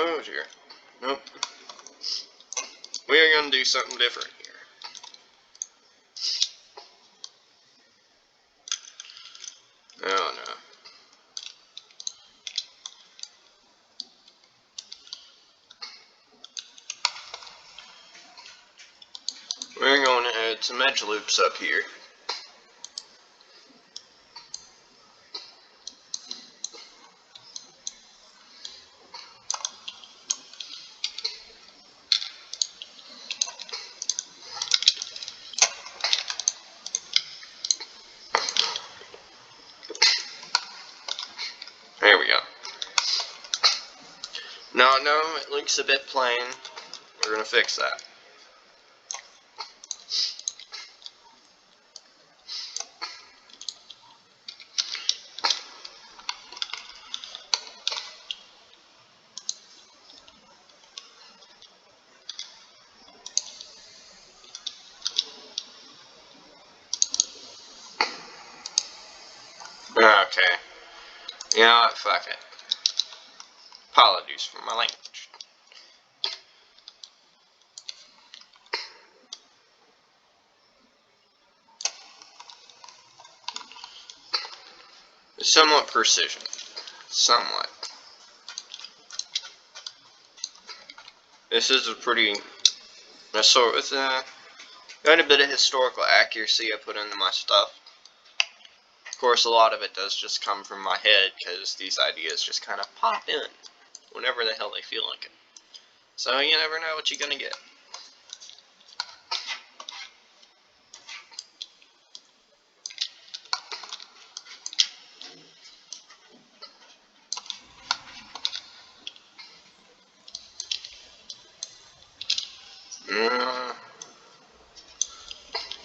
Oh dear. Nope. We are going to do something different here. Oh no. We're going to add some edge loops up here. There we go. No, it looks a bit plain. We're going to fix that. Okay. You know what? Fuck it. Apologies for my language. Somewhat precision. Somewhat. This is a pretty... with quite a bit of historical accuracy I put into my stuff. Of course, a lot of it does just come from my head, because these ideas just kind of pop in whenever the hell they feel like it. So you never know what you're gonna get.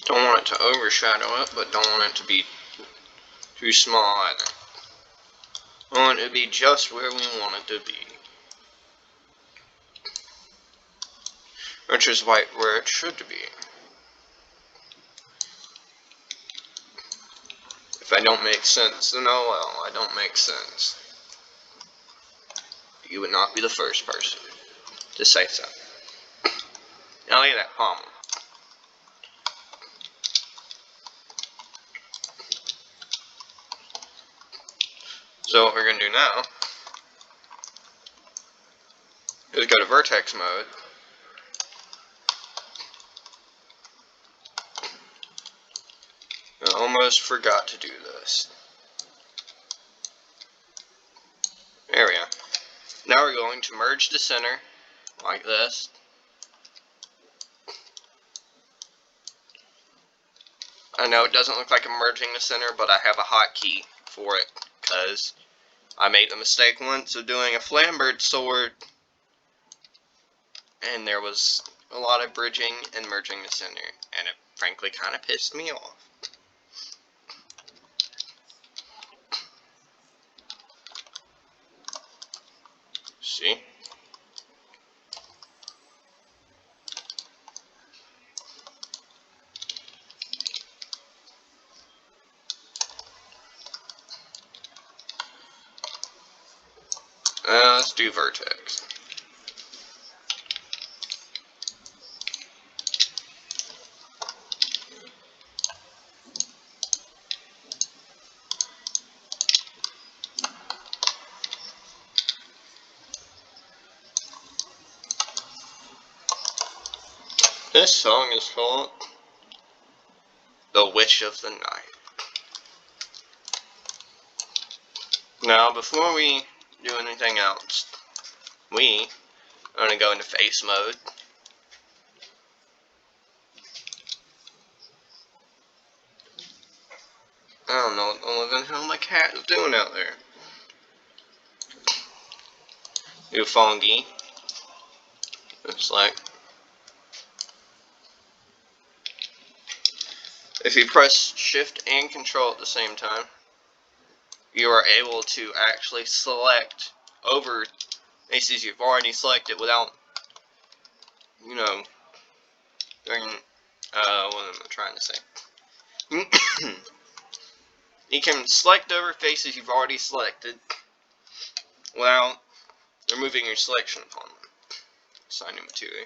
Don't want it to overshadow it, but don't want it to be too small either. I want it to be just where we want it to be. Which is right where it should be. If I don't make sense, then oh well, I don't make sense. You would not be the first person to say so. Now look at that pommel. So what we're going to do now is go to vertex mode. I almost forgot to do this. There we go. Now we're going to merge the center like this. I know it doesn't look like I'm merging the center, but I have a hotkey for it because I made the mistake once of doing a flambered sword and there was a lot of bridging and merging the center, and it frankly kind of pissed me off. See? Let's do vertex. This song is called The Witch of the Night. Now, before we do anything else, we are going to go into face mode. I don't know what the living hell my cat is doing out there. Do fungi. It's like, if you press shift and control at the same time, you are able to actually select over faces you've already selected without, you know, doing, what am I trying to say? You can select over faces you've already selected without removing your selection upon them. Assign new material.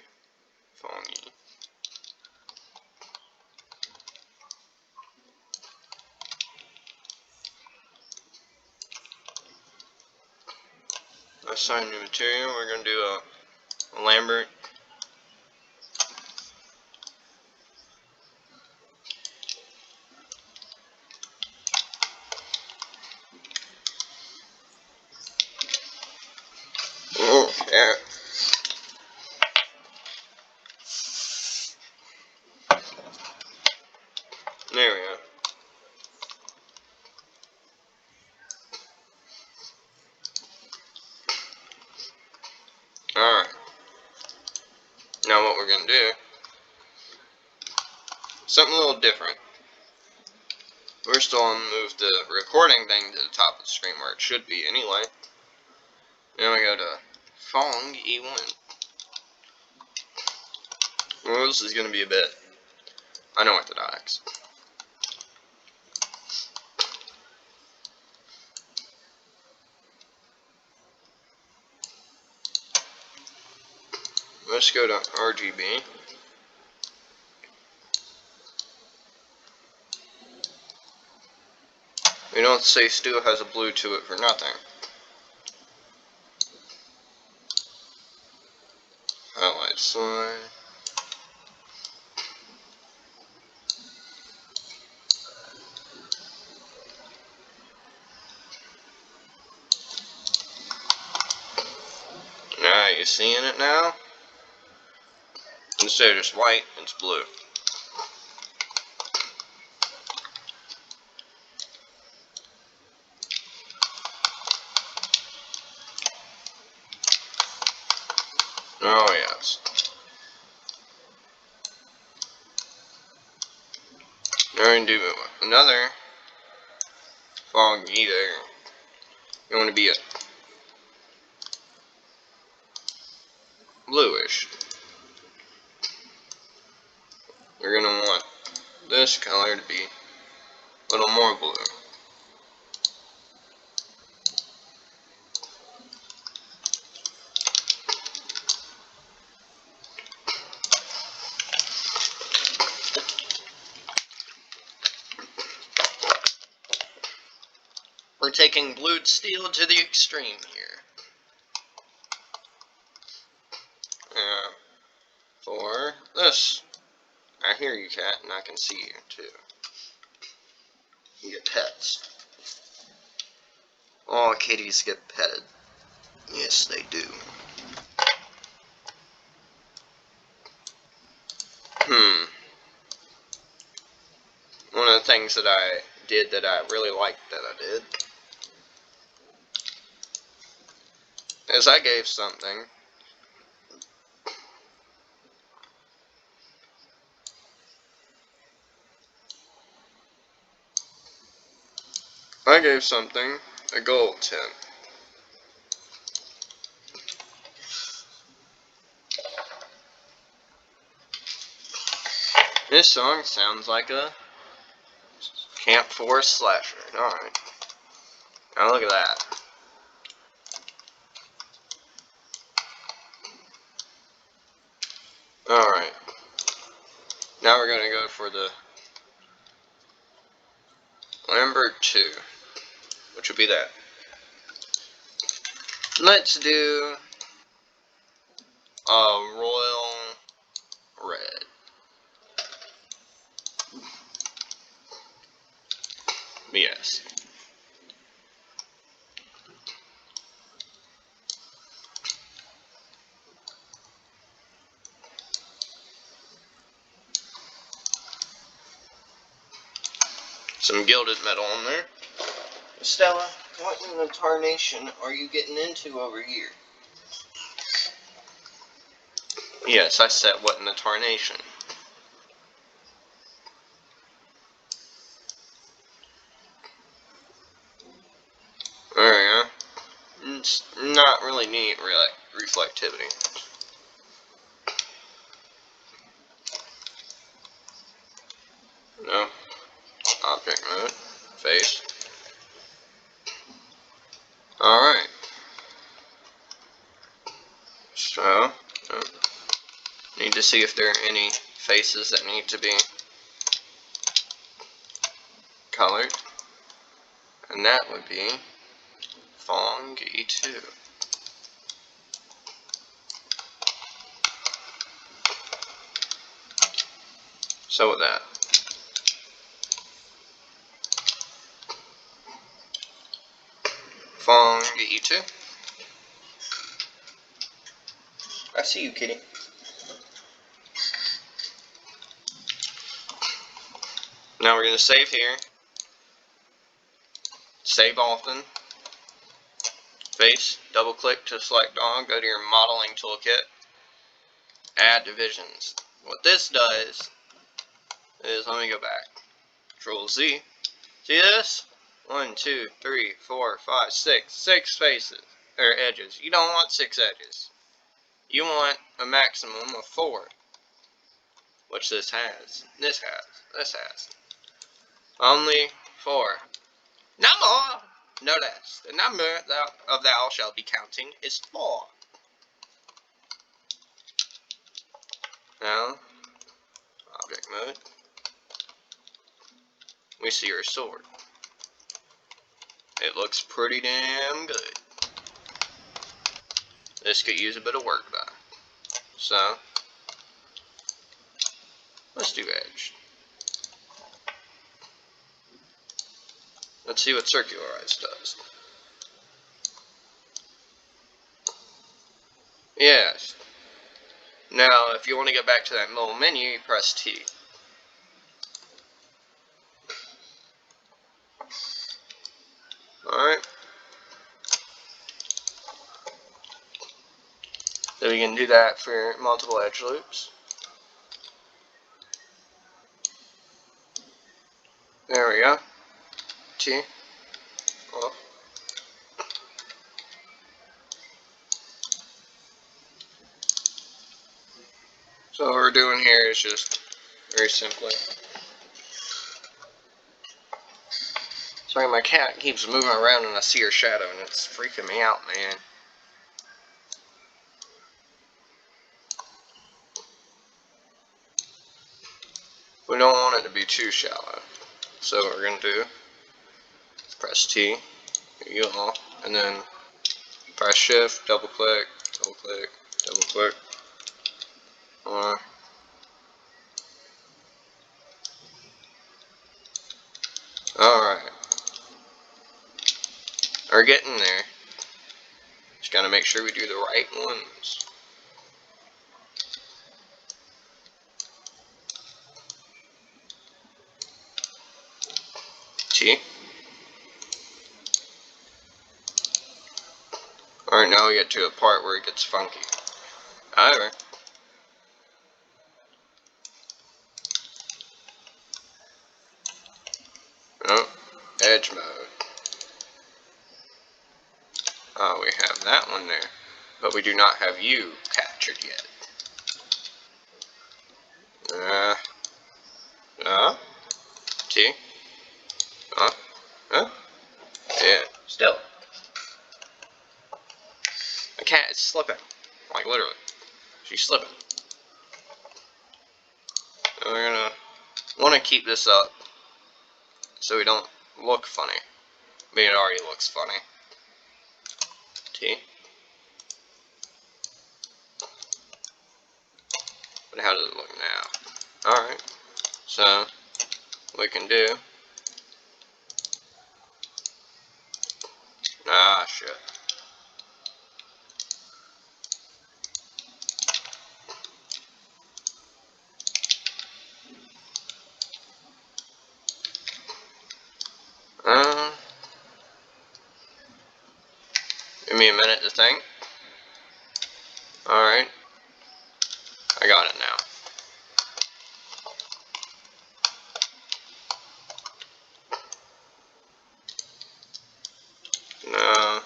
Following E. Assign new material. We're going to do a Lambert. Oh, yeah. There we go. Alright. Now what we're going to do, something a little different. We're still going to move the recording thing to the top of the screen where it should be anyway. Then we go to Fong E1. Well, this is going to be a bit unorthodox. Let's go to RGB. We don't say still has a blue to it for nothing. Highlight slide. Now you seeing it now? Instead of just white, it's blue. Oh yes. Now we're going to do another fog either. You want to be a bluish. You're going to want this color to be a little more blue. We're taking blued steel to the extreme here. For this, I hear you, cat, and I can see you too. You get pets. All kitties get petted. Yes, they do. One of the things that I did that I really liked that I did is I gave something a gold tint. This song sounds like a Camp Forest slasher. Alright. Now look at that. Alright. Now we're going to go for the Lambert 2, which would be that. Let's do a royal red. Yes. Some gilded metal on there. Stella, what in the tarnation are you getting into over here? Yes, I said what in the tarnation. There we go. It's not really neat reflectivity. No. Object mode. Face. Alright. So, need to see if there are any faces that need to be colored. And that would be Fong E2. So with that, Fong E2. I see you, kitty. Now we're going to save here. Save often. Face, double click to select all, go to your modeling toolkit, add divisions. What this does is, let me go back, Control Z. See this? 1, 2, 3, 4, 5, 6. 6 faces, or edges. You don't want 6 edges. You want a maximum of 4, which this has. This has. Only 4. No more, no less. The number of thou shalt be counting is 4. Now, object mode. We see our sword. It looks pretty damn good. This could use a bit of work though. So, let's do edge. Let's see what circularize does. Yes. Now, if you want to get back to that little menu, you press T. Alright. Then we can do that for multiple edge loops. There we go. T. Off. So what we're doing here is just very simply. Sorry, my cat keeps moving around and I see her shadow and it's freaking me out, man. We don't want it to be too shallow. So what we're going to do is press T, and then press shift, double click, double click, double click. Alright. We're getting there. Just gotta make sure we do the right ones. T. Alright, now we get to the part where it gets funky. However, oh, edge mode. Oh, we have that one there. But we do not have you captured yet. T. Yeah, still. The cat is slipping. Like, literally. She's slipping. So we're gonna want to keep this up so we don't look funny. I mean, it already looks funny. T. But how does it look now? Alright. So, we can do. Ah, shit. Give me a minute to think. Alright. I got it now. No.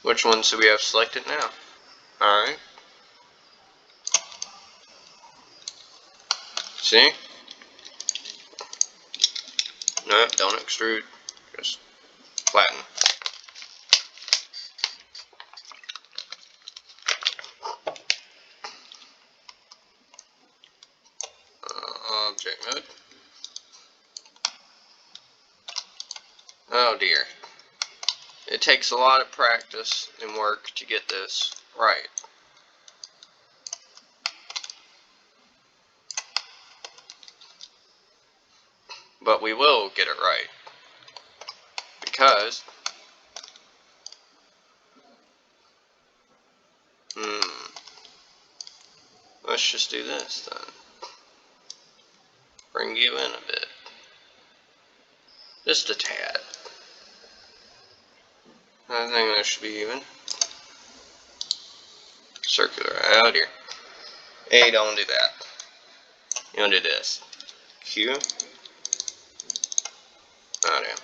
Which ones do we have selected now? Alright. See? Nope, don't extrude. Just flatten. object mode. Oh dear. It takes a lot of practice and work to get this right. But we will get it right. Because let's just do this then. Bring you in a bit. Just a tad. I think that should be even. Circular out here. Hey, don't do that. You want to do this. Q. Oh damn.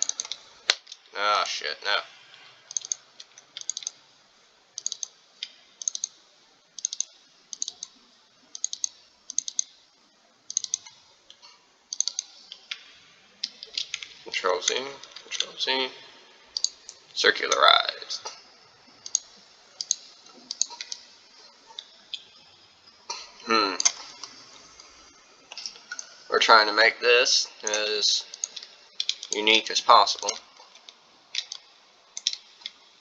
Oh shit, no. Control Z. Control Z. Circularized. We're trying to make this as unique as possible,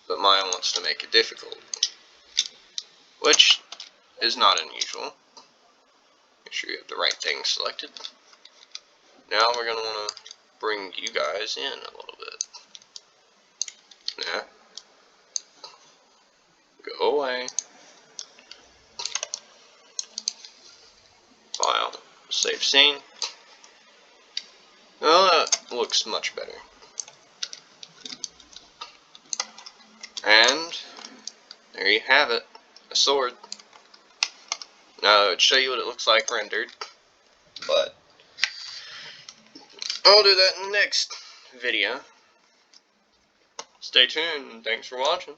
but Maya wants to make it difficult, which is not unusual. Make sure you have the right thing selected. Now we're going to want to bring you guys in a little bit. Nah. Go away. File. Save scene. Well, that looks much better. And there you have it. A sword. Now, it would show you what it looks like rendered, but I'll do that in the next video. Stay tuned. Thanks for watching.